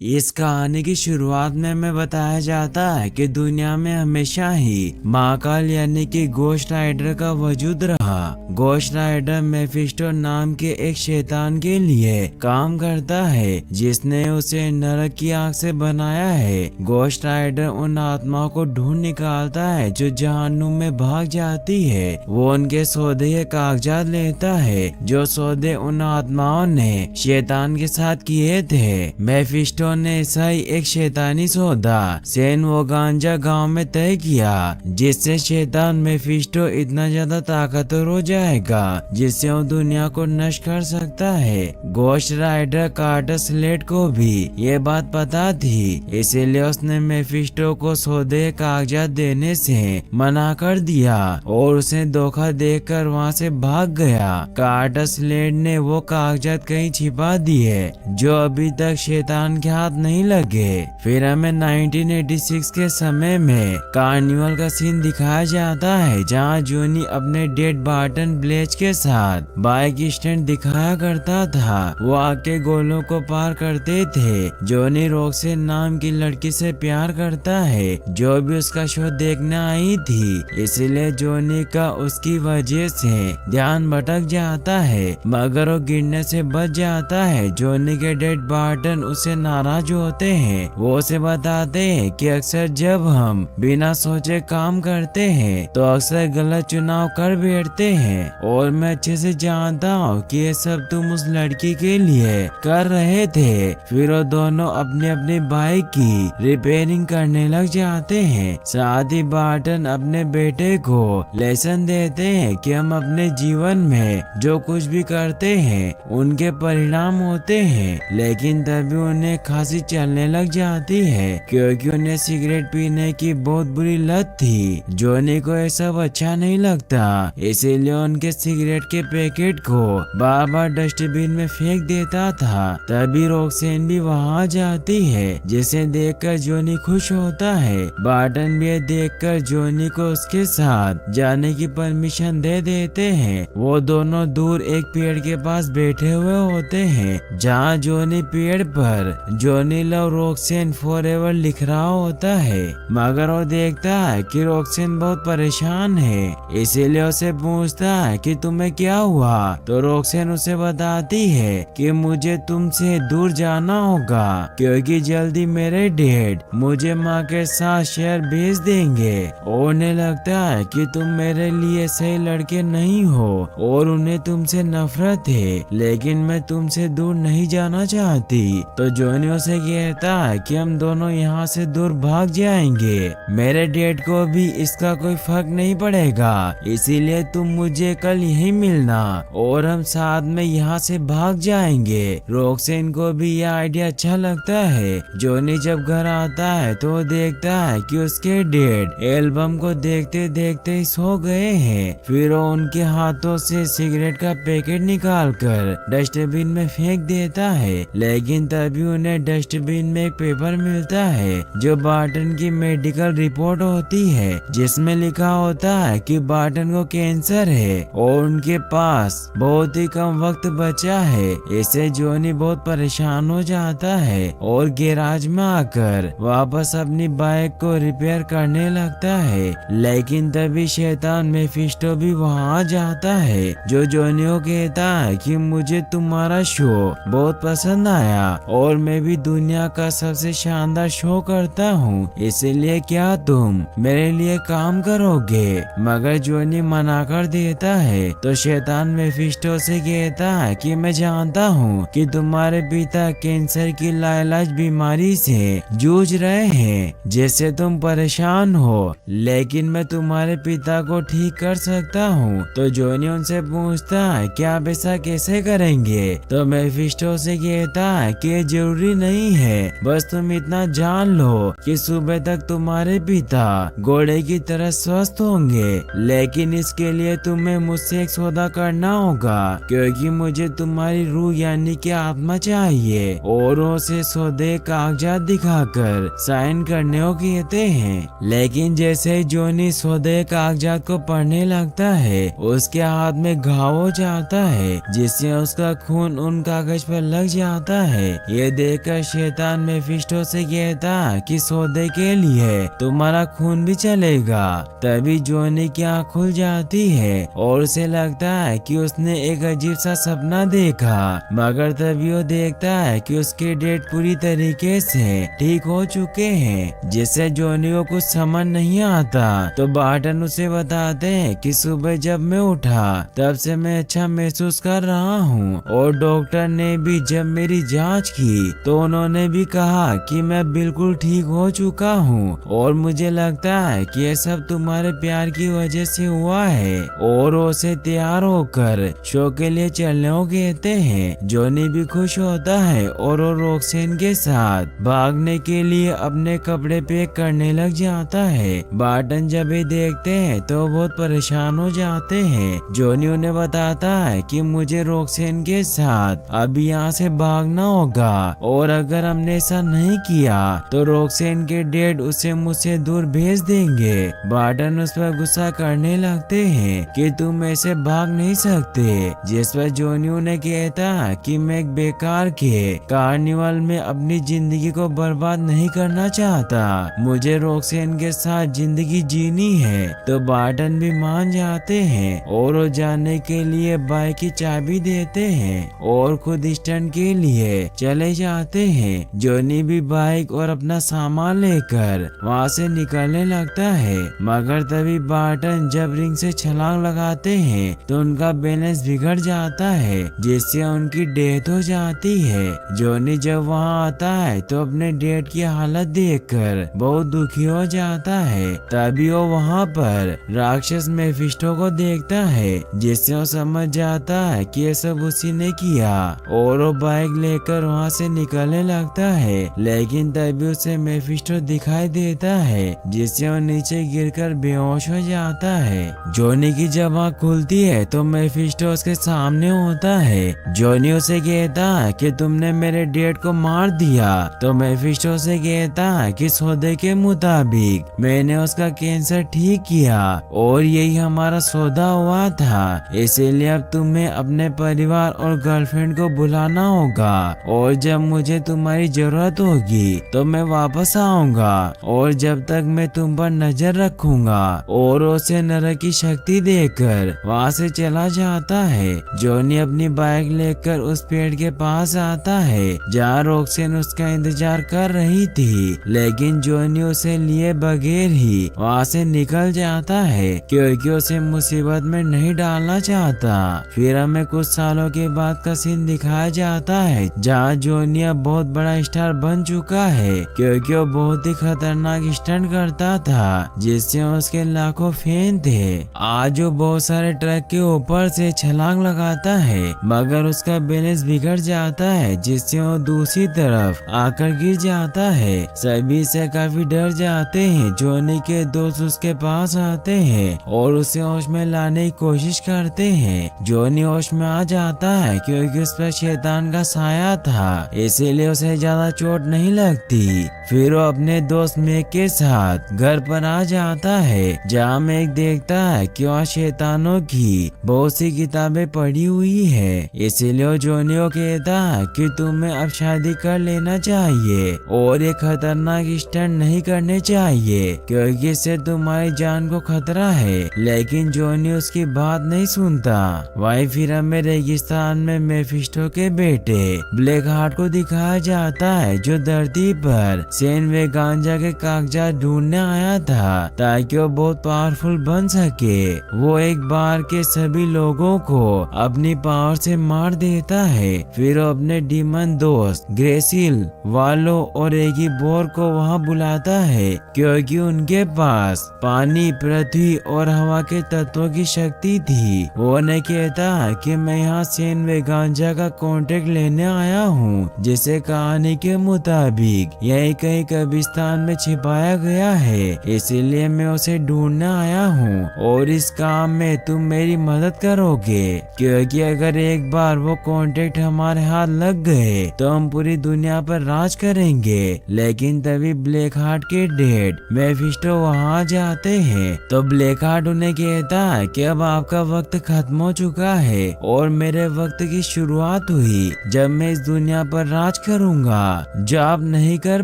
इस कहानी की शुरुआत में हमें बताया जाता है कि दुनिया में हमेशा ही महाकाल यानी कि घोस्ट राइडर का वजूद रहा। घोस्ट राइडर मेफिस्टो नाम के एक शैतान के लिए काम करता है जिसने उसे नरक की आग से बनाया है। घोस्ट राइडर उन आत्माओं को ढूंढ निकालता है जो जहन्नुम में भाग जाती है। वो उनके सौदे के कागजात लेता है जो सौदे उन आत्माओं ने शैतान के साथ किए थे। मेफिस्टो ने ऐसा ही एक शैतानी सौदा सैन वोगांजा गांव में तय किया जिससे शैतान मेफिस्टो इतना ज्यादा ताकतवर हो जाएगा जिससे वो दुनिया को नष्ट कर सकता है। घोस्ट राइडर कार्टर स्लेट को भी ये बात पता थी, इसीलिए उसने मेफिस्टो को सौदे कागजात देने से मना कर दिया और उसे धोखा देकर वहाँ से भाग गया। कार्टर स्लेट ने वो कागजात कहीं छिपा दिए जो अभी तक शैतान के हाथ नहीं लगे। फिर हमें 1986 के समय में कार्निवल का सीन दिखाया जाता है जहां जॉनी अपने डेड बार्टन ब्लेच के साथ बाइक स्टैंड दिखाया करता था। वो आके गोलों को पार करते थे। जॉनी रॉक्सेन नाम की लड़की से प्यार करता है जो भी उसका शो देखने आई थी, इसलिए जॉनी का उसकी वजह से ध्यान भटक जाता है मगर वो गिरने से बच जाता है। जॉनी के डेड बार्टन उसे नाराज होते हैं। वो उसे बताते हैं कि अक्सर जब हम बिना सोचे काम करते हैं तो अक्सर गलत चुनाव कर बैठते हैं और मैं अच्छे से जानता हूँ कि ये सब तुम उस लड़की के लिए कर रहे थे। फिर वो दोनों अपनी अपनी बाइक की रिपेयरिंग करने लग जाते हैं। साथ ही बार्टन अपने बेटे को लेसन देते हैं कि हम अपने जीवन में जो कुछ भी करते हैं उनके परिणाम होते हैं, लेकिन तभी उन्हें खांसी चलने लग जाती है क्योंकि उन्हें सिगरेट पीने की बहुत बुरी लत थी। जॉनी को ये सब अच्छा नहीं लगता, इसीलिए उनके सिगरेट के पैकेट को बार बार डस्टबिन में फेंक देता था। तभी रॉक्सेन भी वहाँ जाती है जिसे देखकर जॉनी खुश होता है। बार्टन भी देखकर जॉनी को उसके साथ जाने की परमिशन दे देते हैं। वो दोनों दूर एक पेड़ के पास बैठे हुए होते हैं जहाँ जॉनी पेड़ पर जॉनी लव रॉक्सेन फॉरएवर लिख रहा होता है मगर वो देखता है कि रॉक्सेन बहुत परेशान है, इसीलिए उसे पूछता है कि तुम्हें क्या हुआ। तो रॉक्सेन उसे बताती है कि मुझे तुमसे दूर जाना होगा क्योंकि जल्दी मेरे डैड मुझे माँ के साथ शहर भेज देंगे और उन्हें लगता है कि तुम मेरे लिए सही लड़के नहीं हो और उन्हें तुमसे नफरत है, लेकिन मैं तुमसे दूर नहीं जाना चाहती। तो जॉनी उसे कहता है कि हम दोनों यहाँ से दूर भाग जाएंगे, मेरे डैड को भी इसका कोई फर्क नहीं पड़ेगा, इसीलिए तुम मुझे कल यहीं मिलना और हम साथ में यहाँ से भाग जाएंगे। रॉक्सेन को भी यह आइडिया अच्छा लगता है। जॉनी जब घर आता है तो वो देखता है कि उसके डैड एल्बम को देखते देखते ही सो गए हैं। फिर वो उनके हाथों से सिगरेट का पैकेट निकालकर डस्टबिन में फेंक देता है, लेकिन तभी उन्हें डस्टबिन में एक पेपर मिलता है जो बार्टन की मेडिकल रिपोर्ट होती है जिसमें लिखा होता है कि बार्टन को कैंसर है और उनके पास बहुत ही कम वक्त बचा है। इससे जॉनी बहुत परेशान हो जाता है और गैराज में आकर वापस अपनी बाइक को रिपेयर करने लगता है, लेकिन तभी शैतान मेफिस्टो भी वहाँ जाता है जो जॉनी को कहता है कि मुझे तुम्हारा शो बहुत पसंद आया और मैं भी दुनिया का सबसे शानदार शो करता हूँ, इसीलिए क्या तुम मेरे लिए काम करोगे। मगर जॉनी मना कर देता है। तो शैतान मेफिस्टो से कहता है कि मैं जानता हूँ कि तुम्हारे पिता कैंसर की लाइलाज बीमारी से जूझ रहे हैं जिससे तुम परेशान हो, लेकिन मैं तुम्हारे पिता को ठीक कर सकता हूँ। तो जॉनी उनसे पूछता है कि आप ऐसा कैसे करेंगे। तो मेफिस्टो से कहता है कि जरूरी नहीं है, बस तुम इतना जान लो कि सुबह तक तुम्हारे पिता घोड़े की तरह स्वस्थ होंगे, लेकिन इसके लिए तुम्हें मुझसे एक सौदा करना होगा क्योंकि मुझे तुम्हारी रूह यानी कि आत्मा चाहिए। और उसे सौदे कागजात दिखाकर साइन करने को कहते हैं, लेकिन जैसे ही जॉनी सौदे कागजात को पढ़ने लगता है उसके हाथ में घाव हो जाता है जिससे उसका खून उन कागज पर लग जाता है। ये देखकर देखकर शैतान मेफिस्टो से कहता कि सौदे के लिए तुम्हारा खून भी चलेगा। तभी जॉनी की आँख खुल जाती है और उसे लगता है कि उसने एक अजीब सा सपना देखा, मगर तभी वो देखता है कि उसके डेड पूरी तरीके से ठीक हो चुके हैं, जिससे जॉनी को कुछ समझ नहीं आता। तो बार्टन उसे बताते हैं कि सुबह जब मैं उठा तब से मैं अच्छा महसूस कर रहा हूँ, और डॉक्टर ने भी जब मेरी जांच की तो उन्होंने भी कहा कि मैं बिल्कुल ठीक हो चुका हूँ, और मुझे लगता है कि ये सब तुम्हारे प्यार की वजह से हुआ है। और उसे तैयार होकर शो के लिए चलने को कहते हैं। जॉनी भी खुश होता है और वो रॉक्सेन के साथ भागने के लिए अपने कपड़े पैक करने लग जाता है। बार्टन जब भी देखते हैं तो बहुत परेशान हो जाते हैं। जॉनी उन्हें बताता है कि मुझे रॉक्सेन के साथ अब यहाँ से भागना होगा, और अगर हमने ऐसा नहीं किया तो रॉक्सेन के डैड उसे मुझसे दूर भेज देंगे। बार्टन उस पर गुस्सा करने लगते हैं कि तुम ऐसे भाग नहीं सकते, जिस पर जॉनी उन्हें कहता है कि मैं एक बेकार के कार्निवल में अपनी जिंदगी को बर्बाद नहीं करना चाहता, मुझे रॉक्सेन के साथ जिंदगी जीनी है। तो बार्टन भी मान जाते हैं और वो जाने के लिए बाइक की चाबी देते हैं और खुद स्टंट के लिए चले जाते हैं। जॉनी भी बाइक और अपना सामान लेकर वहाँ से निकलने लगता है, मगर तभी बार्टन जब रिंग से छलांग लगाते हैं तो उनका बैलेंस बिगड़ जाता है, जिससे उनकी डेथ हो जाती है। जॉनी जब वहाँ आता है तो अपने डैड की हालत देखकर बहुत दुखी हो जाता है। तभी वो वहाँ पर राक्षस मेफिस्टो को देखता है, जिससे वो समझ जाता है कि ये सब उसी ने किया, और वो बाइक लेकर वहाँ से निकलने लगता है। लेकिन तभी उसे मेफिस्टो दिखाई देता है, जिससे वो नीचे गिरकर बेहोश हो जाता है। जॉनी की जब आँख खुलती है तो मेफिस्टो उसके सामने होता है। जॉनी उसे कहता है कि तुमने मेरे डैड को मार दिया। तो मेफिस्टो से कहता है कि सौदे के मुताबिक मैंने उसका कैंसर ठीक किया और यही हमारा सौदा हुआ था, इसीलिए अब तुम्हें अपने परिवार और गर्लफ्रेंड को बुलाना होगा, और जब मुझे तुम्हारी जरूरत होगी तो मैं वापस आऊंगा, और जब तक मैं तुम पर नजर रखूंगा। और उसे नरक की शक्ति देकर वहाँ से चला जाता है। जॉनी अपनी बाइक लेकर उस पेड़ के पास आता है जहाँ रॉक्सेन उसका इंतजार कर रही थी, लेकिन जॉनी उसे लिए बगैर ही वहाँ से निकल जाता है क्योंकि उसे मुसीबत में नहीं डालना चाहता। फिर हमें कुछ सालों के बाद का सीन दिखाया जाता है जहाँ जॉनी अब बहुत बड़ा स्टार बन चुका है, क्योंकि वो बहुत ही खतरनाक स्टंट करता था जिससे उसके लाखों फैन थे। आज वो बहुत सारे ट्रक के ऊपर से छलांग लगाता है, मगर उसका बैलेंस बिगड़ जाता है, जिससे वो दूसरी तरफ आकर गिर जाता है। सभी से काफी डर जाते हैं। जॉनी के दोस्त उसके पास आते हैं और उसे होश में लाने की कोशिश करते हैं। जॉनी होश में आ जाता है क्योंकि उस पर शैतान का साया था, इसीलिए उसे ज्यादा चोट नहीं लगती। फिर वो अपने दोस्त मैक के साथ घर पर आ जाता है, जहाँ मैक देखता है कि वहाँ शैतानों की बहुत सी किताबें पड़ी हुई है, इसीलिए वो जॉनी को कहता है कि तुम्हें अब शादी कर लेना चाहिए और ये खतरनाक स्टंट नहीं करने चाहिए क्योंकि इससे तुम्हारी जान को खतरा है। लेकिन जॉनी उसकी बात नहीं सुनता। वहीं फिर हमें रेगिस्तान में मेफिस्टो के बेटे ब्लैक हार्ट को दिखाया जाता है, जो धरती पर सेन वे गांजा के कागजात ढूंढने आया था ताकि वो बहुत पावरफुल बन सके। वो एक बार के सभी लोगों को अपनी पावर से मार देता है। फिर वो अपने डीमन दोस्त ग्रेसिल, वालो और एगी बोर को वहाँ बुलाता है क्योंकि उनके पास पानी, पृथ्वी और हवा के तत्वों की शक्ति थी। वो ने कहता है कि मैं यहाँ सेन वे गांजा का कॉन्ट्रैक्ट लेने आया हूँ, जिसे कहानी के मुताबिक यही कहीं कब्रिस्तान में छिपाया गया है, इसीलिए मैं उसे ढूंढने आया हूँ और इस काम में तुम मेरी मदद करोगे, क्योंकि अगर एक बार वो कॉन्ट्रैक्ट हमारे हाथ लग गए तो हम पूरी दुनिया पर राज करेंगे। लेकिन तभी ब्लैक हार्ट के डैड मेफिस्टो वहाँ जाते हैं, तो ब्लैक हार्ट उन्हें कहता है कि अब आपका वक्त खत्म हो चुका है और मेरे वक्त की शुरुआत हुई जब मैं इस दुनिया पर राज राज करूंगा जो आप नहीं कर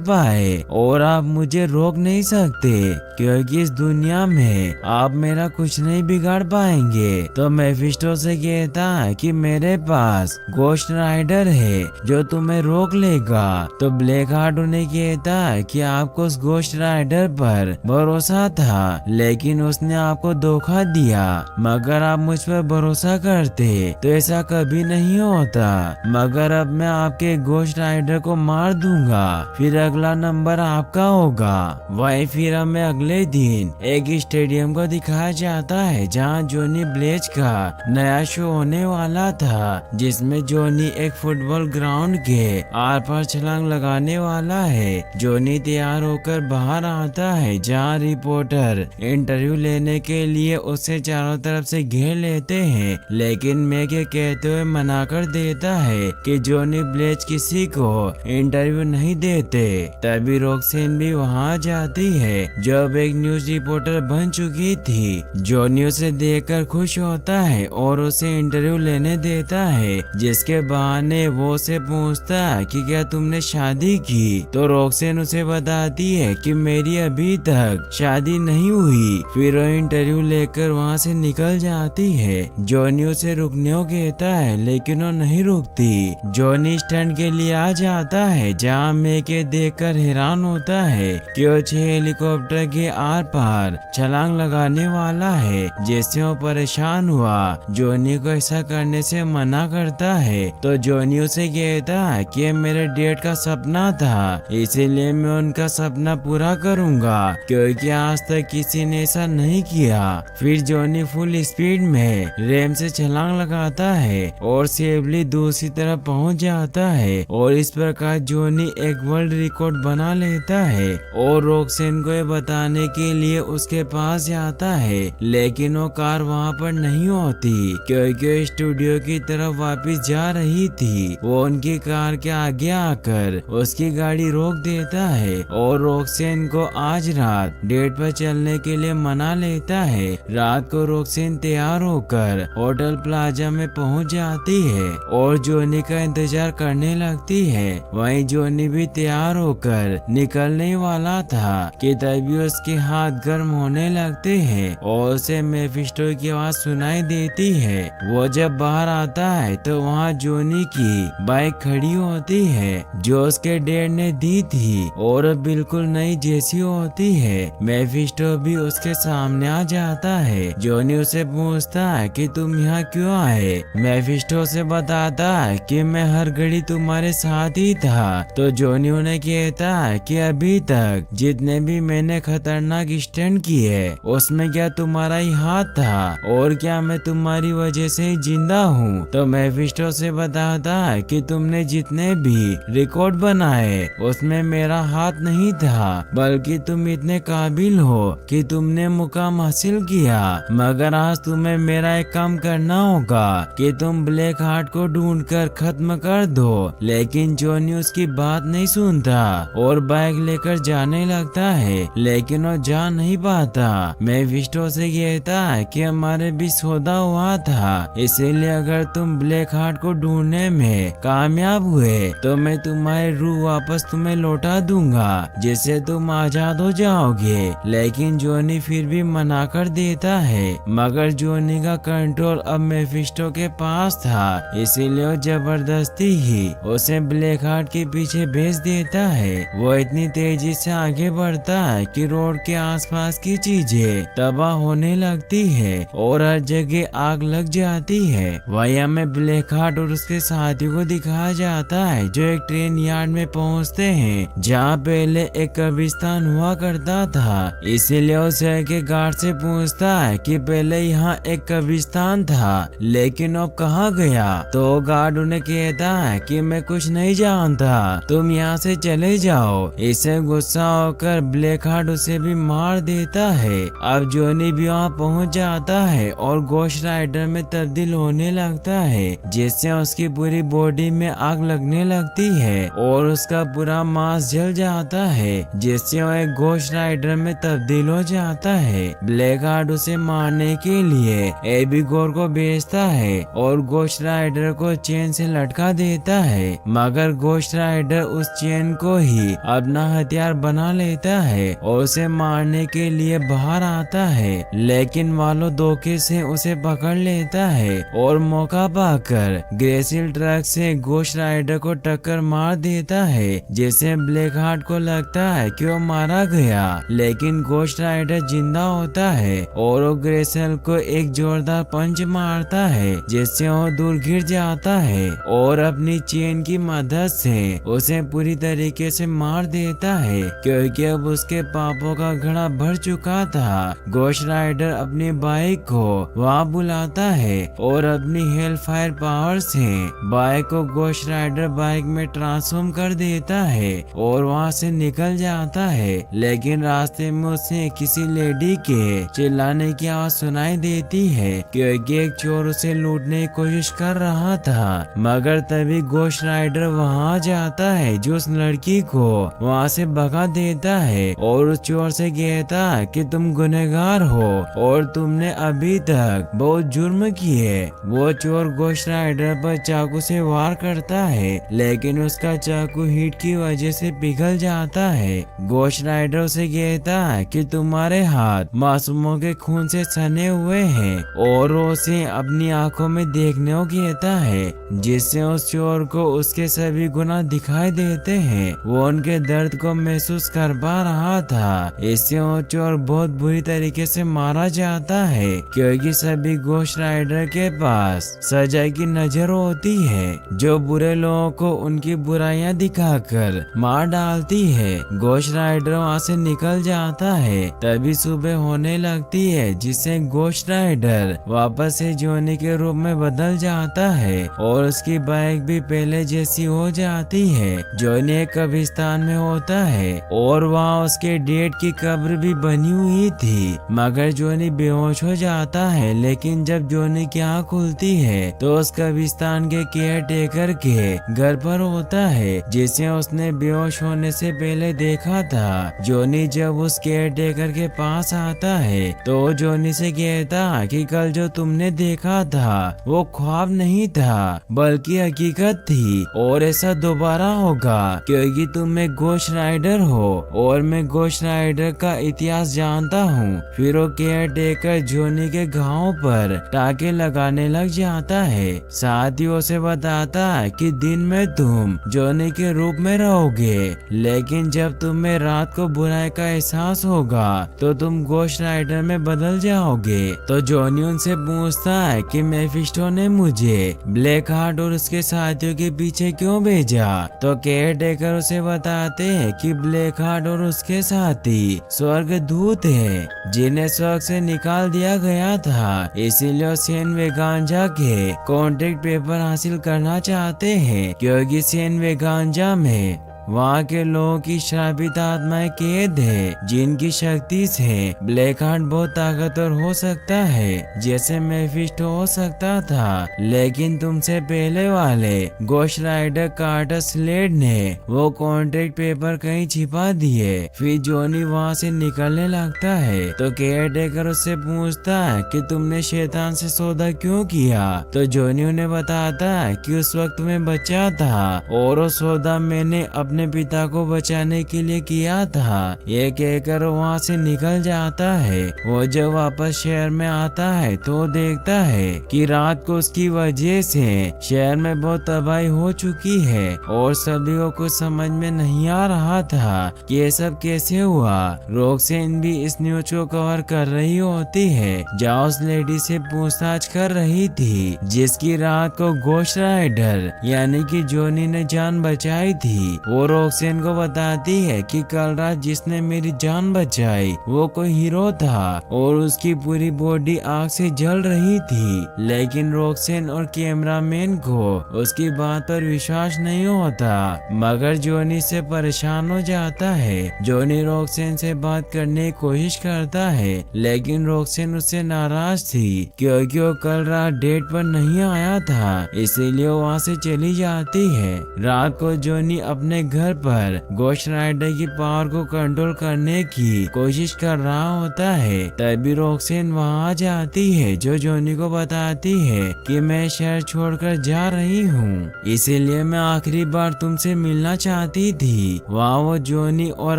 पाए और आप मुझे रोक नहीं सकते, क्योंकि इस दुनिया में आप मेरा कुछ नहीं बिगाड़ पाएंगे। तो मेफिस्टो से कहता है कि मेरे पास गोस्ट राइडर है जो तुम्हें रोक लेगा। तो ब्लैक हार्ट उन्हें कहता है कि आपको उस गोस्ट राइडर पर भरोसा था, लेकिन उसने आपको धोखा दिया। मगर आप मुझ पर भरोसा करते तो ऐसा कभी नहीं होता। मगर अब मैं आपके गोस्ट राइडर को मार दूंगा, फिर अगला नंबर आपका होगा। वही फिर हमें अगले दिन एक स्टेडियम को दिखाया जाता है जहां जॉनी ब्लेज का नया शो होने वाला था, जिसमें जॉनी एक फुटबॉल ग्राउंड के आर पार छलांग लगाने वाला है। जॉनी तैयार होकर बाहर आता है जहां रिपोर्टर इंटरव्यू लेने के लिए उसे चारों तरफ से घेर लेते हैं, लेकिन मैक ये कहते हुए मना कर देता है कि जॉनी ब्लेज किसी को इंटरव्यू नहीं देते। तभी रॉक्सेन भी वहां जाती है जो अब एक न्यूज रिपोर्टर बन चुकी थी। जॉनी उसे देखकर खुश होता है और उसे इंटरव्यू लेने देता है, जिसके बहाने वो उसे पूछता है कि क्या तुमने शादी की। तो रॉक्सेन उसे बताती है कि मेरी अभी तक शादी नहीं हुई। फिर वो इंटरव्यू लेकर वहाँ से निकल जाती है। जॉनी उसे रुकने को कहता है, लेकिन वो नहीं रुकती। जॉनी स्टंट के लिए आ जाता है जहाँ मैके देखकर हैरान होता है कि वो 6 हेलीकॉप्टर के आर पार छलांग लगाने वाला है, जिससे वो परेशान हुआ जॉनी को ऐसा करने से मना करता है। तो जॉनी उसे कहता है कि ये मेरे डैड का सपना था, इसीलिए मैं उनका सपना पूरा करूंगा, क्योंकि आज तक किसी ने ऐसा नहीं किया। फिर जॉनी फुल स्पीड में रैंप से छलांग लगाता है और सेफली दूसरी तरफ पहुंच जाता है, और इस प्रकार जॉनी एक वर्ल्ड रिकॉर्ड बना लेता है। और रॉक्सेन को ये बताने के लिए उसके पास जाता है, लेकिन वो कार वहाँ पर नहीं होती, क्योंकि वो स्टूडियो की तरफ वापस जा रही थी। वो उनकी कार के आगे आकर उसकी गाड़ी रोक देता है और रॉक्सेन को आज रात डेट पर चलने के लिए मना लेता है। रात को रॉक्सेन तैयार होकर होटल प्लाजा में पहुंच जाती है और जॉनी का इंतजार करने लगती है। वहीं जॉनी भी तैयार होकर निकलने वाला था कि तभी उसके हाथ गर्म होने लगते हैं और उसे मेफिस्टो की आवाज सुनाई देती है। वो जब बाहर आता है तो वहाँ जॉनी की बाइक खड़ी होती है जो उसके डैड ने दी थी और बिल्कुल नई जैसी होती है। मेफिस्टो भी उसके सामने आ जाता है। जॉनी उसे पूछता है कि तुम यहाँ क्यों आए। मेफिस्टो से बताता है कि मैं हर घड़ी तुम्हारे साथ ही था। तो जॉनी उन्हें कहता है कि अभी तक जितने भी मैंने खतरनाक स्टंट किए उसमें क्या तुम्हारा ही हाथ था, और क्या मैं तुम्हारी वजह से ही जिंदा हूँ। तो मेफिस्टो से बताता है कि तुमने जितने भी रिकॉर्ड बनाए उसमें मेरा हाथ नहीं था, बल्कि तुम इतने काबिल हो कि तुमने मुकाम हासिल किया। मगर आज तुम्हें मेरा एक काम करना होगा कि तुम ब्लैक हार्ट को ढूंढकर खत्म कर दो। लेकिन जॉनी उसकी बात नहीं सुनता और बाइक लेकर जाने लगता है, लेकिन वो जा नहीं पाता। मेफिस्टो से कहता है कि हमारे बीच सौदा हुआ था, इसीलिए अगर तुम ब्लैक हार्ट को ढूंढने में कामयाब हुए तो मैं तुम्हारी रूह वापस तुम्हें लौटा दूंगा, जिससे तुम आजाद हो जाओगे। लेकिन जॉनी फिर भी मना कर देता है। मगर जॉनी का कंट्रोल अब मेफिस्टो के पास था, इसीलिए वो जबरदस्ती ही उसे ब्लैक हार्ट के पीछे भेज देता है। वो इतनी तेजी से आगे बढ़ता है कि रोड के आसपास की चीजें तबाह होने लगती है और हर जगह आग लग जाती है। वहीं हमें ब्लैक हार्ट और उसके साथियों को दिखाया जाता है जो एक ट्रेन यार्ड में पहुंचते हैं जहां पहले एक कब्रिस्तान हुआ करता था। इसीलिए उस शहर के गार्ड से पूछता है कि पहले यहाँ एक कब्रिस्तान था, लेकिन अब कहाँ गया। तो गार्ड उन्हें कहता है कि मैं कुछ नहीं जानता, तुम यहाँ से चले जाओ। इससे गुस्सा होकर ब्लैक हार्ट उसे भी मार देता है। अब जॉनी भी वहाँ पहुँच जाता है और गोस्ट राइडर में तब्दील होने लगता है, जिससे उसकी पूरी बॉडी में आग लगने लगती है और उसका पूरा मांस जल जाता है, जिससे वो एक गोस्ट राइडर में तब्दील हो जाता है। ब्लैक हार्ट उसे मारने के लिए एबीगोर को भेजता है और गोस्ट राइडर को चेन से लटका देता है। मगर गोश्त राइडर उस चेन को ही अपना हथियार बना लेता है और उसे मारने के लिए बाहर आता है, लेकिन वालो धोखे से उसे पकड़ लेता है और मौका पाकर ग्रेसिल ट्रक से गोश्त राइडर को टक्कर मार देता है, जिससे ब्लैक हार्ट को लगता है कि वो मारा गया। लेकिन गोश्त राइडर जिंदा होता है और वो ग्रेसिल को एक जोरदार पंच मारता है, जिससे वो दूर गिर जाता है और अपनी चेन की मदद से उसे पूरी तरीके से मार देता है, क्योंकि अब उसके पापों का घड़ा भर चुका था। गोश्त राइडर अपनी बाइक को वहाँ बुलाता है और अपनी हेल फायर पावर से बाइक को गोश्त राइडर बाइक में ट्रांसफॉर्म कर देता है और वहाँ से निकल जाता है। लेकिन रास्ते में उसे किसी लेडी के चिल्लाने की आवाज सुनाई देती है, क्योंकि एक चोर उसे लूटने की कोशिश कर रहा था। मगर तभी गोश्त राइडर वहाँ जाता है, जो उस लड़की को वहाँ से भगा देता है और उस चोर से कहता है कि तुम गुनहगार हो और तुमने अभी तक बहुत जुर्म किए। वो चोर गोश्त राइडर पर चाकू से वार करता है, लेकिन उसका चाकू हीट की वजह से पिघल जाता है। गोश्त राइडर उसे कहता है कि तुम्हारे हाथ मासूमों के खून से सने हुए हैं और उसे अपनी आंखों में देखने को कहता है, जिससे उस चोर को उसके सभी गुनाह दिखाई देते हैं। वो उनके दर्द को महसूस कर पा रहा था। इससे वो चोर बहुत बुरी तरीके से मारा जाता है, क्योंकि सभी गोश्त राइडर के पास सजा की नजर होती है, जो बुरे लोगों को उनकी बुराइयां दिखाकर मार डालती है। गोश्त राइडर वहाँ से निकल जाता है। तभी सुबह होने लगती है, जिससे गोश्त राइडर वापस से जोनी के रूप में बदल जाता है और उसकी बाइक भी पहले जैसी हो जाती है। जोनी एक कब्रिस्तान में होता है और वहाँ उसके डेड की कब्र भी बनी हुई थी, मगर जोनी बेहोश हो जाता है। लेकिन जब जोनी की आँख खुलती है तो उस कब्रिस्तान के केयर टेकर के घर पर होता है, जिसे उसने बेहोश होने से पहले देखा था। जोनी जब उस केयर टेकर के पास आता है तो जोनी से कहता कि कल जो तुमने देखा था वो ख्वाब नहीं था बल्कि हकीकत थी, और ऐसा दोबारा होगा क्योंकि तुम एक गोश्त राइडर हो और मैं गोश्त राइडर का इतिहास जानता हूँ। फिर वो केयर टेकर जोनी के घावों पर टाके लगाने लग जाता है। साथ ही उसे बताता है कि दिन में तुम जोनी के रूप में रहोगे, लेकिन जब तुम्हें रात को बुराई का एहसास होगा तो तुम गोश्त राइडर में बदल जाओगे। तो जोनी उनसे पूछता है कि मेफिस्टो ने मुझे ब्लैक हार्ट और उसके साथियों के पीछे क्यों भेजा। तो केयर टेकर उसे बताते हैं कि ब्लैक हार्ट और उसके साथी स्वर्ग दूत हैं, जिन्हें स्वर्ग से निकाल दिया गया था। इसीलिए सेन वेगांजा के कॉन्ट्रैक्ट पेपर हासिल करना चाहते हैं, क्योंकि सेन वेगांजा में वहाँ के लोगों की श्रापित आत्माएं कैद है, जिनकी शक्ति से ब्लैक हार्ट बहुत ताकतवर हो सकता है, जैसे मेफिस्टो हो सकता था। लेकिन तुमसे पहले वाले गोश्त राइडर कार्टर स्लेड ने वो कॉन्ट्रैक्ट पेपर कहीं छिपा दिए। फिर जोनी वहाँ से निकलने लगता है तो केयर टेकर उससे पूछता है कि तुमने शैतान से सौदा क्यों किया। तो जोनी उन्हें बताता है कि उस वक्त मैं बच्चा था और वो सौदा मैंने अपने पिता को बचाने के लिए किया था। ये कहकर वहाँ से निकल जाता है। वो जब वापस शहर में आता है तो देखता है कि रात को उसकी वजह से शहर में बहुत तबाही हो चुकी है और सभी को कुछ समझ में नहीं आ रहा था कि ये सब कैसे हुआ। रोक्सेन भी इस न्यूज को कवर कर रही होती है, जहाँ उस लेडी से पूछताछ कर रही थी जिसकी रात को गोश्त राइडर यानी कि जोनी ने जान बचाई थी। वो रोक्सेन को बताती है कि कल रात जिसने मेरी जान बचाई वो कोई हीरो था और उसकी पूरी बॉडी आग से जल रही थी। लेकिन रोक्सेन और कैमरामैन को उसकी बात पर विश्वास नहीं होता, मगर जोनी से परेशान हो जाता है। जोनी रोक्सेन से बात करने की कोशिश करता है, लेकिन रोक्सेन उससे नाराज थी क्योंकि वो कल रात डेट पर नहीं आया था, इसीलिए वो वहाँ से चली जाती है। रात को जोनी अपने घर घर पर घोस्ट राइडर की पावर को कंट्रोल करने की कोशिश कर रहा होता है। तभी रॉक्सेन वहाँ जाती है जो जॉनी को बताती है कि मैं शहर छोड़कर जा रही हूँ, इसीलिए मैं आखिरी बार तुमसे मिलना चाहती थी। वहाँ वो जॉनी और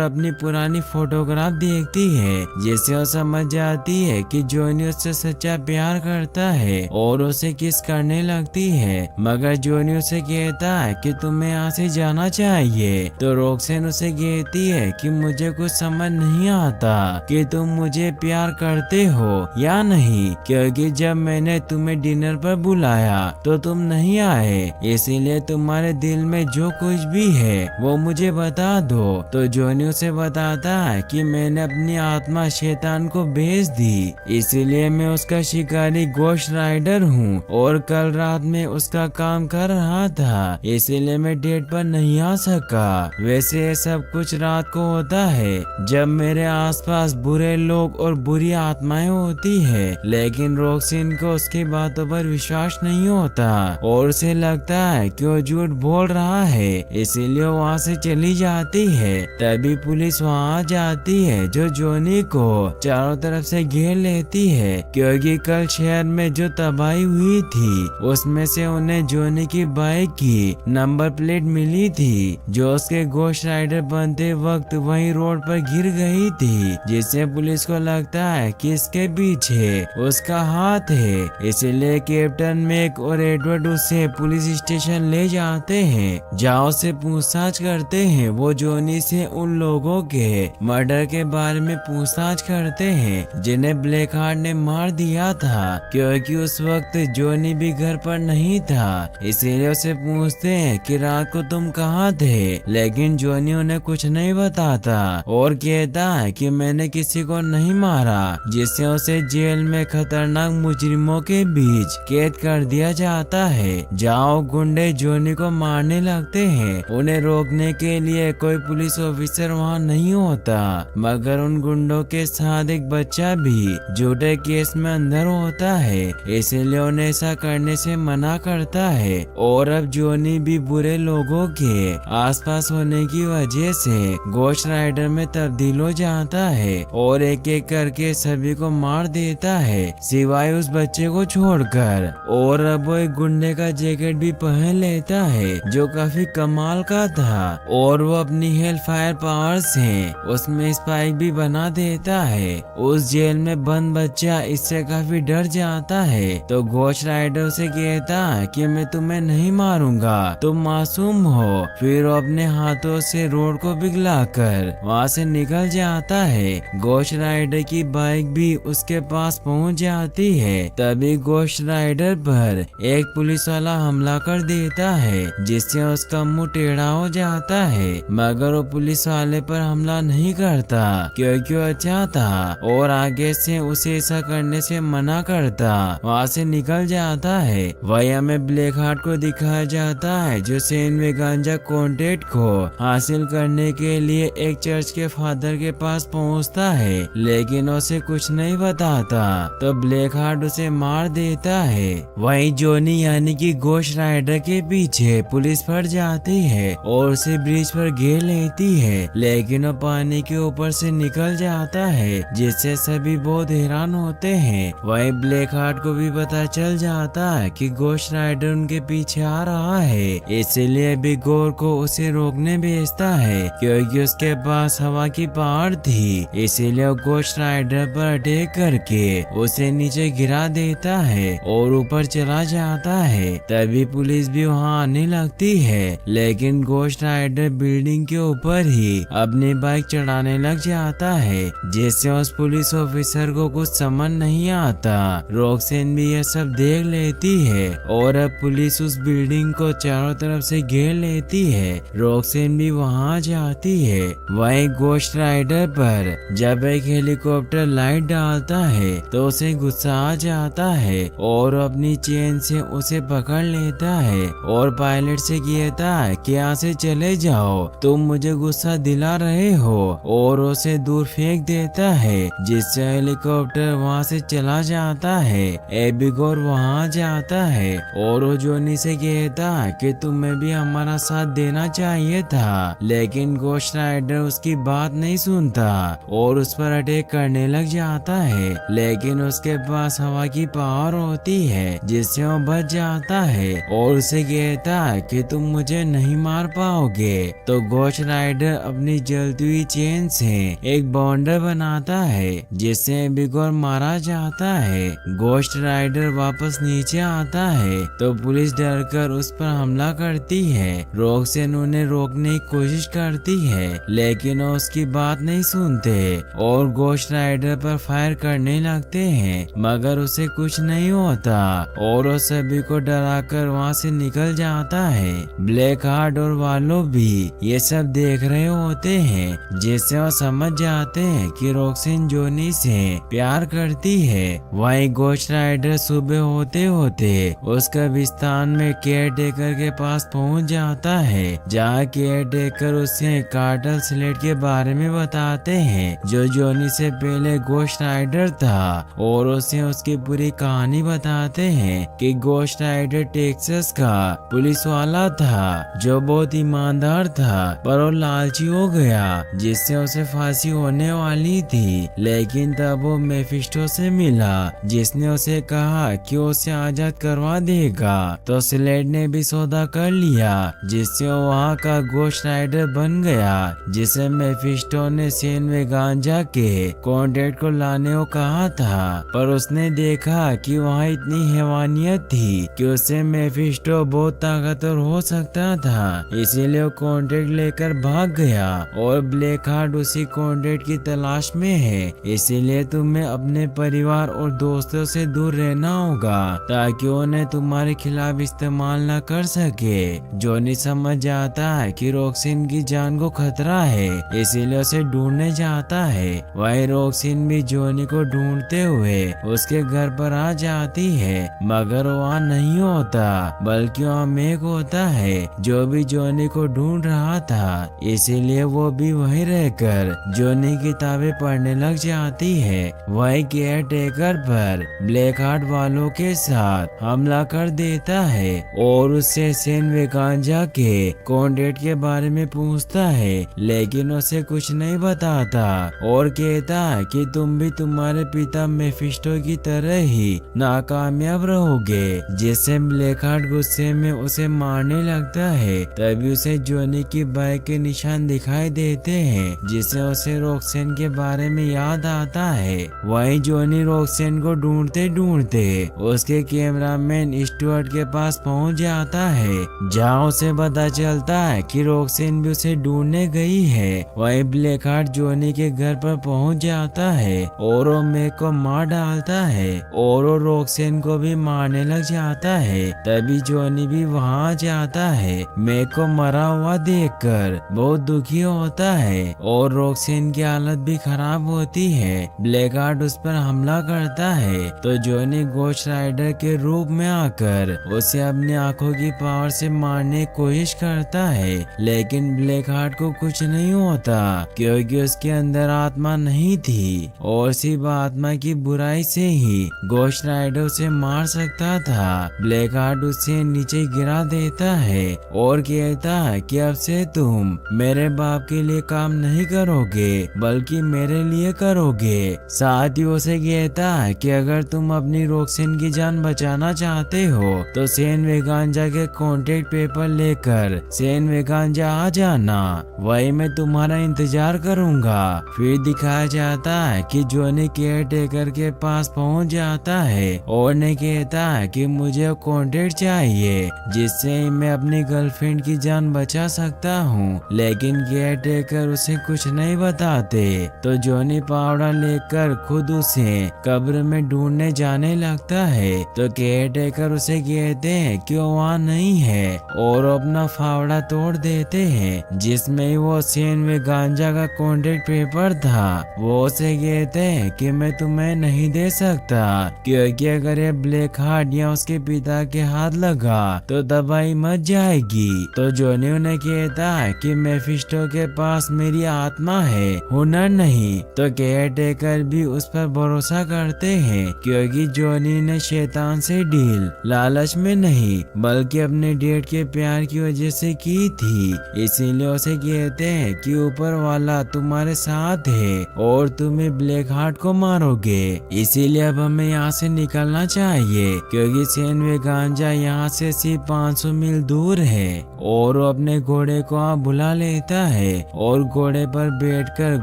अपनी पुरानी फोटोग्राफ देखती है, जिससे वो समझ जाती है कि जॉनी उससे सच्चा प्यार करता है और उसे किस करने लगती है। मगर जॉनी उसे कहता है कि तुम्हें यहाँ से जाना चाहिए। तो रॉक्सेन उसे कहती है कि मुझे कुछ समझ नहीं आता कि तुम मुझे प्यार करते हो या नहीं, क्योंकि जब मैंने तुम्हें डिनर पर बुलाया तो तुम नहीं आए, इसीलिए तुम्हारे दिल में जो कुछ भी है वो मुझे बता दो। तो जॉनी उसे बताता है कि मैंने अपनी आत्मा शैतान को बेच दी, इसीलिए मैं उसका शिकारी घोस्ट राइडर हूँ और कल रात में उसका काम कर रहा था, इसीलिए मैं डेट पर नहीं आ सका। वैसे ये सब कुछ रात को होता है जब मेरे आसपास बुरे लोग और बुरी आत्माएं होती है, लेकिन रॉक्सेन को उसकी बातों पर विश्वास नहीं होता और उसे लगता है कि वो झूठ बोल रहा है, इसीलिए वो वहाँ से चली जाती है। तभी पुलिस वहाँ जाती है जो जॉनी को चारों तरफ से घेर लेती है, क्योंकि कल शहर में जो तबाही हुई थी उसमें से उन्हें जॉनी की बाइक की नंबर प्लेट मिली थी, जो उसके घोस्ट राइडर बनते वक्त वही रोड पर गिर गई थी, जिससे पुलिस को लगता है कि इसके पीछे उसका हाथ है। इसलिए कैप्टन मैक और एडवर्ड उसे पुलिस स्टेशन ले जाते हैं, जहाँ उससे पूछताछ करते हैं। वो जॉनी से उन लोगों के मर्डर के बारे में पूछताछ करते हैं जिन्हें ब्लैक हार्ट ने मार दिया था, क्योंकि उस वक्त जॉनी भी घर पर नहीं था। इसीलिए उसे पूछते हैं कि रात को तुम कहाँ थे, लेकिन जॉनी उन्हें कुछ नहीं बताता और कहता है कि मैंने किसी को नहीं मारा, जिससे उसे जेल में खतरनाक मुजरिमों के बीच कैद कर दिया जाता है, जहाँ गुंडे जॉनी को मारने लगते हैं। उन्हें रोकने के लिए कोई पुलिस ऑफिसर वहाँ नहीं होता, मगर उन गुंडों के साथ एक बच्चा भी झूठे केस में अंदर होता है, इसीलिए उन्हें ऐसा करने से मना करता है। और अब जॉनी भी बुरे लोगों के आसपास होने की वजह से घोस्ट राइडर में तब्दील हो जाता है और एक एक करके सभी को मार देता है, सिवाय उस बच्चे को छोड़कर। और अब वो एक गुंडे का जैकेट भी पहन लेता है जो काफी कमाल का था, और वो अपनी हेल फायर पावर से उसमें स्पाइक भी बना देता है। उस जेल में बंद बच्चा इससे काफी डर जाता है, तो घोस्ट राइडर उसे कहता है कि मैं तुम्हें नहीं मारूंगा, तुम मासूम हो। फिर वो अपने हाथों से रोड को पिघलाकर वहाँ से निकल जाता है। घोस्ट राइडर की बाइक भी उसके पास पहुँच जाती है। तभी घोस्ट राइडर पर एक पुलिस वाला हमला कर देता है, जिससे उसका मुंह टेढ़ा हो जाता है, मगर वो पुलिस वाले पर हमला नहीं करता क्योंकि वो अच्छा था और आगे से उसे ऐसा करने से मना करता वहाँ से निकल जाता है। वही हमें ब्लैक हार्ट को दिखाया जाता है जो सेन में गांजा कॉन्ट्रैक्ट को हासिल करने के लिए एक चर्च के फादर के पास पहुंचता है, लेकिन उसे कुछ नहीं बताता, तो ब्लैक हार्ट उसे मार देता है। वहीं जॉनी यानी कि घोस्ट राइडर के पीछे पुलिस पड़ जाती है और उसे ब्रिज पर घेर लेती है, लेकिन वो पानी के ऊपर से निकल जाता है, जिससे सभी बहुत हैरान होते हैं। वहीं ब्लैक हार्ट को भी पता चल जाता है कि घोस्ट राइडर उनके पीछे आ रहा है, इसलिए बिगोर को उसे रोकने भेजता है, क्योंकि उसके पास हवा की पावर थी। इसीलिए वो घोस्ट राइडर पर अटैक करके उसे नीचे गिरा देता है और ऊपर चला जाता है। तभी पुलिस भी वहाँ आने लगती है, लेकिन घोस्ट राइडर बिल्डिंग के ऊपर ही अपनी बाइक चढ़ाने लग जाता है, जिससे उस पुलिस ऑफिसर को कुछ समझ नहीं आता। रॉक्सेन भी यह सब देख लेती है और अब पुलिस उस बिल्डिंग को चारों तरफ से घेर लेती है। रॉक्सेन भी वहाँ जाती है। वहीं घोस्ट राइडर पर जब एक हेलीकॉप्टर लाइट डालता है तो उसे गुस्सा आ जाता है और अपनी चेन से उसे पकड़ लेता है और पायलट से कहता है कि यहाँ से चले जाओ, तुम मुझे गुस्सा दिला रहे हो, और उसे दूर फेंक देता है, जिससे हेलीकॉप्टर वहाँ से चला जाता है। एबिगोर वहाँ जाता है और वो जॉनी से कहता है कि तुम्हें भी हमारा साथ देना चाहिए था, लेकिन गोश्त राइडर उसकी बात नहीं सुनता और उस पर अटैक करने लग जाता है। लेकिन उसके पास हवा की पावर होती है जिससे वो बच जाता है और उसे कहता है कि तुम मुझे नहीं मार पाओगे। तो गोश्त राइडर अपनी जलती हुई चेन से एक बाउंडर बनाता है जिससे बिगोर मारा जाता है। गोश्त राइडर वापस नीचे आता है तो पुलिस डरकर उस पर हमला करती है। रॉक्सन उन्हें रोकने की कोशिश करती है लेकिन वो उसकी बात नहीं सुनते और गोश्त राइडर पर फायर करने लगते हैं, मगर उसे कुछ नहीं होता और वो सभी को डराकर वहाँ से निकल जाता है। ब्लैक हार्ट और वालो भी ये सब देख रहे होते हैं जिससे वो समझ जाते हैं कि रॉक्सन जोनी से प्यार करती है। वहीं गोश्त राइडर सुबह होते होते उस कब्रिस्तान में केयर टेकर के पास पहुंच जाता है, जहाँ केयर टेकर उसे कार्टर स्लेट के बारे में बताते हैं जो जोनी से पहले गोश्त राइडर था और उसे उसकी पूरी कहानी बताते हैं कि गोश्त राइडर टेक्सास का पुलिस वाला था जो बहुत ईमानदार था, पर वो लालची हो गया जिससे उसे फांसी होने वाली थी। लेकिन तब वो मेफिस्टो से मिला जिसने उसे कहा कि उसे आजाद करवा देगा। तो स्लेड ने भी सौदा कर लिया जिससे वो वहाँ का गोश्त राइडर बन गया, जिसे मेफिस्टो ने सेन वे गांजा के कॉन्ट्रैक्ट को लाने को कहा था। पर उसने देखा कि वहाँ इतनी हैवानियत थी कि उससे मेफिस्टो बहुत ताकतवर हो सकता था, इसीलिए वो कॉन्ट्रैक्ट लेकर भाग गया और ब्लैक हार्ट उसी कॉन्ट्रैक्ट की तलाश में है। इसीलिए तुम्हें अपने परिवार और दोस्तों से दूर रहना होगा ताकि उन्हें तुम्हारे खिलाफ इस्तेमाल न कर सके। जोनी समझ जाता है कि रॉक्सन की जान को खतरा है, इसीलिए उसे ढूंढने जाता है। वही रॉक्सन भी जोनी को ढूंढते हुए उसके घर पर आ जाती है, मगर वहाँ नहीं होता बल्कि वहाँ मेक होता है जो भी जोनी को ढूंढ रहा था। इसीलिए वो भी वहीं रहकर जोनी किताबें पढ़ने लग जाती है। वही केयर टेकर पर ब्लैक हार्ट वालों के साथ हमला कर देता है और उससे सेन वे गांजा के कॉन्ट्रैक्ट के बारे में पूछता है, लेकिन उसे कुछ नहीं बताता और कहता है कि तुम भी तुम्हारे पिता मेफिस्टो की तरह ही नाकामयाब रहोगे। जिससे ब्लैक हार्ट गुस्से में उसे मारने लगता है। तभी उसे जोनी की बाइक के निशान दिखाई देते हैं जिससे उसे रॉक्सन के बारे में याद आता है। वहीं जोनी रॉक्सन को ढूंढते ढूंढते उसके कैमरामैन स्टुअर्ट के पास पहुंच जाता है, जहां उसे पता चलता है कि रॉक्सन भी उसे ढूंढने गई है। वहीं ब्लैक हार्ट जोनी के घर पर पहुंच जाता है और वो मैक को मार डालता है और वो रॉक्सन को भी मारने लग जाता है। तभी जोनी भी वहां जाता है। मैक को मरा हुआ देखकर बहुत दुखी होता है और रॉक्सन की हालत भी खराब होती है। ब्लैक हार्ट उस पर हमला करता है तो जोनी गोश्त राइडर के रूप में आकर उसे अपनी आंखों की पावर से मारने की कोशिश करता है, लेकिन ब्लैक हार्ट को कुछ नहीं होता क्योंकि उसके अंदर आत्मा नहीं थी और सिर्फ आत्मा की बुराई से ही गोश्त राइडर उसे मार सकता था। ब्लैक हार्ट उसे नीचे गिरा देता है और कहता है कि अब से तुम मेरे बाप के लिए काम नहीं करोगे बल्कि मेरे लिए करोगे। साथ ही उसे कहता है कि अगर तुम अपनी रॉक्सन की जान बचाना चाहते हो तो सेन वे गांजा के कॉन्ट्रैक्ट पेपर लेकर सेन वे गांजा आ जाना, वही मैं तुम्हारा इंतजार करूंगा। फिर दिखाया जाता है कि जोनी केयर टेकर के पास पहुंच जाता है और ने कहता है कि मुझे कॉन्ट्रैक्ट चाहिए जिससे मैं अपनी गर्लफ्रेंड की जान बचा सकता हूँ, लेकिन केयर टेकर उसे कुछ नहीं बताते। तो जोनी पावड़ा लेकर खुद उसे कब्र में ढूंढने जाने लगता है तो केयर टेकर उसे कहते हैं कि वो वहाँ नहीं है और अपना फावड़ा तोड़ देते हैं जिसमें वो सेन वे गांजा का कॉन्ट्रैक्ट पेपर था। वो उसे कहते हैं कि मैं तुम्हें नहीं दे सकता क्योंकि अगर ये ब्लैक हार्ट या उसके पिता के हाथ लगा तो दवाई मच जाएगी। तो जोनी उन्हें कहता है कि मेफिस्टो के पास मेरी आत्मा है, हुनर नहीं। तो केयर टेकर भी उस पर भरोसा करते हैं क्योंकि जोनी ने शैतान से डील लालच में नहीं बल्कि अपने डेट के प्यार की वजह से की की थी। इसीलिए उसे कहते हैं कि ऊपर वाला तुम्हारे साथ है और तुम्हें ब्लैक हार्ट को मारोगे। इसीलिए अब हमें यहाँ से निकलना चाहिए, क्योंकि सेन वेगांजा यहाँ से सिर्फ 500 मील दूर है। और वो अपने घोड़े को वहाँ बुला लेता है और घोड़े पर बैठकर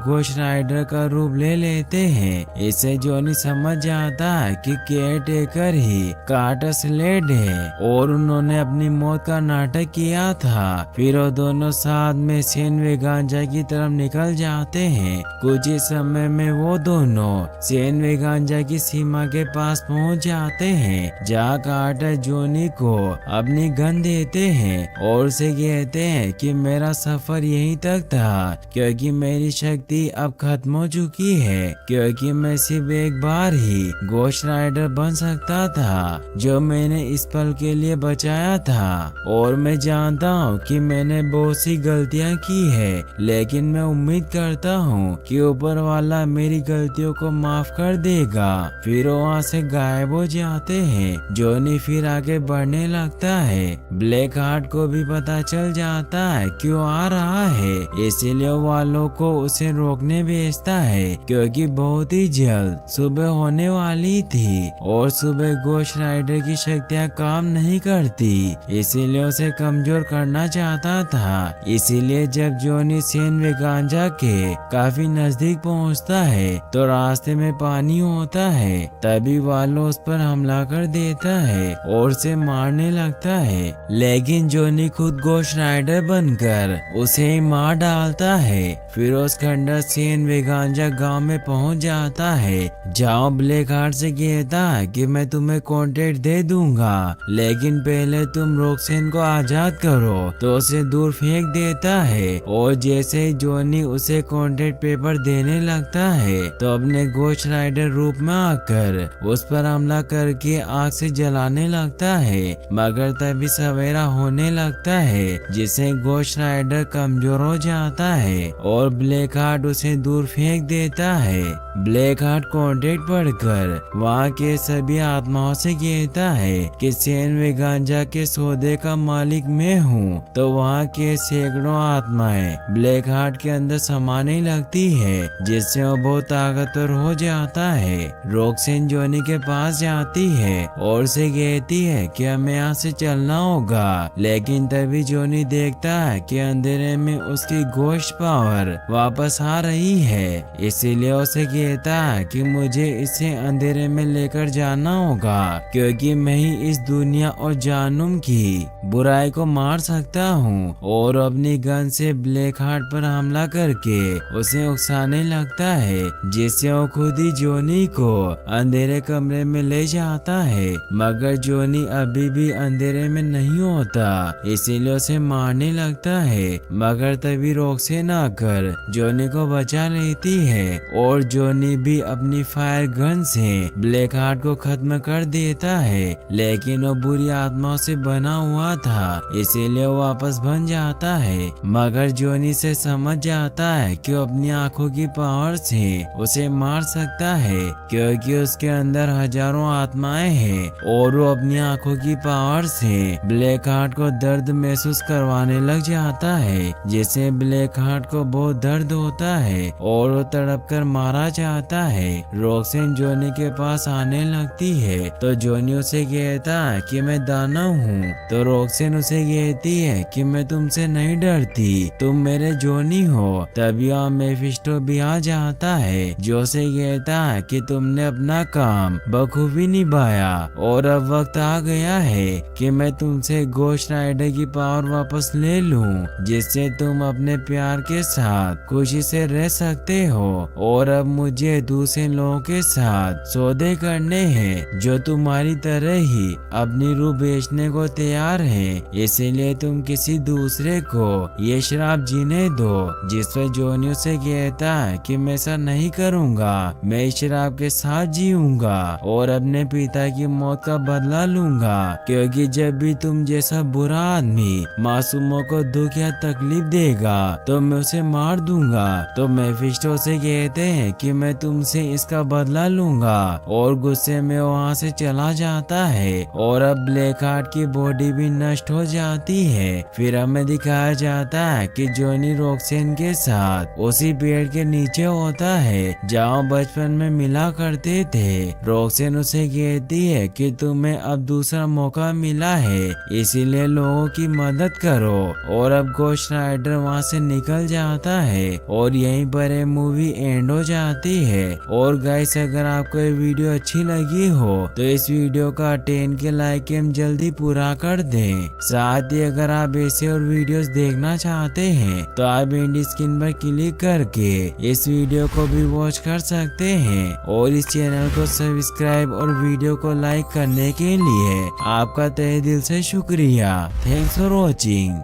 घोस्ट राइडर का रूप ले लेते हैं। इससे जॉनी समझ जाता है कि केयर टेकर ही कार्टर स्लेड है और उन्होंने अपनी मौत का नाटक किया था। फिर वो दोनों साथ में सेन वेगांजा की तरफ निकल जाते हैं। कुछ ही समय में वो दोनों सेन वेगांजा की सीमा के पास पहुंच जाते हैं, जहाँ कार्टर जॉनी को अपनी गन देते हैं और उसे कहते हैं कि मेरा सफर यहीं तक था, क्योंकि मेरी शक्ति अब खत्म हो चुकी है, क्योंकि मैं सिर्फ एक बार ही घोस्ट राइडर बन सकता था, जो मैंने इस पल के लिए बचाया था। और मैं जानता हूँ कि मैंने बहुत सी गलतियाँ की है, लेकिन मैं उम्मीद करता हूँ कि ऊपर वाला मेरी गलतियों को माफ कर देगा। फिर वो वहाँ से गायब हो जाते हैं। जॉनी फिर आगे बढ़ने लगता है। ब्लैक हार्ट को भी पता चल जाता है कि वो आ रहा है, इसीलिए वालों को उसे रोकने भेजता है, क्योंकि बहुत ही जल्द सुबह होने वाली थी और सुबह घोस्ट राइडर की शक्तियाँ काम नहीं करती, इसीलिए उसे कमजोर करना चाहता था। इसीलिए जब जॉनी सेन वेगांजा के काफी नजदीक पहुंचता है तो रास्ते में पानी होता है। तभी वालों उस पर हमला कर देता है और उसे मारने लगता है, लेकिन जॉनी खुद घोस्ट राइडर बनकर उसे ही मार डालता है। फिर उस खंडर सेन वेगांजा गांव में पहुंच जाता है, जहाँ ब्लैक हार्ट से कहता है कि मैं तुम्हें कॉन्ट्रैक्ट दे दूंगा, लेकिन पहले तुम रॉक्सेन को आजाद करो। तो उसे दूर फेंक देता है और जैसे ही जॉनी उसे कॉन्ट्रैक्ट पेपर देने लगता है तो अपने घोस्ट राइडर रूप में आकर उस पर हमला करके आग से जलाने लगता है। मगर तभी सवेरा होने लगता है, जिससे घोस्ट राइडर कमजोर हो जाता है और ब्लैक हार्ट उसे दूर फेंक देता है। ब्लैक हार्ट कॉन्ट्रैक्ट पढ़कर वहाँ के सभी आत्माओं से कहता है कि सेन वेगांजा के सौदे का मालिक मैं हूँ। तो वहाँ के सैकड़ों आत्माएं ब्लैक हार्ट के अंदर समाने लगती है, जिससे वो बहुत ताकतवर हो जाता है। रॉक्सेन जॉनी के पास जाती है और उसे कहती है कि हमें यहाँ से चलना होगा, लेकिन तभी जॉनी देखता है कि अंधेरे में उसकी घोस्ट पावर वापस आ रही है। इसीलिए उसे कहता है कि मुझे इसे अंधेरे में लेकर जाना होगा, क्योंकि मैं ही इस दुनिया और जानूम की बुराई को मार सकता हूँ। और अपनी गन से ब्लैक हार्ट पर हमला करके उसे उकसाने लगता है, जिससे वो खुद ही जॉनी को अंधेरे कमरे में ले जाता है। मगर जॉनी अभी भी अंधेरे में नहीं होता, इसीलिए उसे मारने लगता है। मगर तभी रॉक्सेन आकर जॉनी को बचा लेती है और जॉनी भी अपनी फायर गन से ब्लैक हार्ट को खत्म कर देता है, लेकिन वो बुरी आत्माओं से बना हुआ था, इसीलिए वो वापस बन जाता है। मगर जॉनी से समझ जाता है कि वो अपनी आंखों की पावर से उसे मार सकता है, क्योंकि उसके अंदर हजारों आत्माएं हैं और वो अपनी आंखों की पावर से ब्लैक हार्ट को दर्द महसूस करवाने लग जाता है, जिससे ब्लैक हार्ट को बहुत दर्द होता है और वो तड़प कर मारा जाता है। रॉक्सेन जॉनी के पास आने लगती है तो जॉनी उसे कहता है कि मैं दानव हूँ। तो रॉक्सेन उसे कहती है कि मैं तुमसे नहीं डरती, तुम मेरे जॉनी हो। तभी वहाँ मेफिस्टो भी आ जाता है, जो उसे कहता है कि तुमने अपना काम बखूबी निभाया और अब वक्त आ गया है कि मैं तुमसे घोस्ट राइडर की पावर वापस ले लूं, जिससे तुम अपने प्यार के साथ खुशी से रह सकते हो। और अब मुझे दूसरे लोगों के साथ सौदे करने हैं जो तुम्हारी तरह ही अपनी रूह बेचने को तैयार हैं। इसीलिए तुम किसी दूसरे को ये शराब जीने दो। जिस पर जॉनी से कहता है कि मैं ऐसा नहीं करूँगा, मैं इस शराब के साथ जीऊंगा और अपने पिता की मौत का बदला लूंगा, क्योंकि जब भी तुम जैसा बुरा आदमी मासूमों को दुख या तकलीफ देगा तो मैं उसे मार दूंगा। तो मेफिस्टो से कहते हैं कि मैं तुमसे इसका बदला लूंगा और गुस्से में वहाँ से चला जाता है। और अब ब्लैक हार्ट की बॉडी भी नष्ट हो जाती है फिर हमें दिखाया जाता है कि जॉनी रॉक्सेन के साथ उसी पेड़ के नीचे होता है जहाँ बचपन में मिला करते थे। रॉक्सेन उसे कहती है कि तुम्हें अब दूसरा मौका मिला है, इसीलिए लोगों की मदद करो। और अब घोस्ट राइडर वहाँ से निकल जाता है और यहीं पर ये मूवी एंड हो जाती है। और गाइस, अगर आपको ये वीडियो अच्छी लगी हो तो इस वीडियो का 10 के लाइक हम जल्दी पूरा कर दें। साथ ही अगर आप ऐसे और वीडियोस देखना चाहते हैं तो आप एंड स्क्रीन पर क्लिक करके इस वीडियो को भी वॉच कर सकते हैं। और इस चैनल को सब्सक्राइब और वीडियो को लाइक करने के लिए आपका तहे दिल से शुक्रिया। Thanks for watching.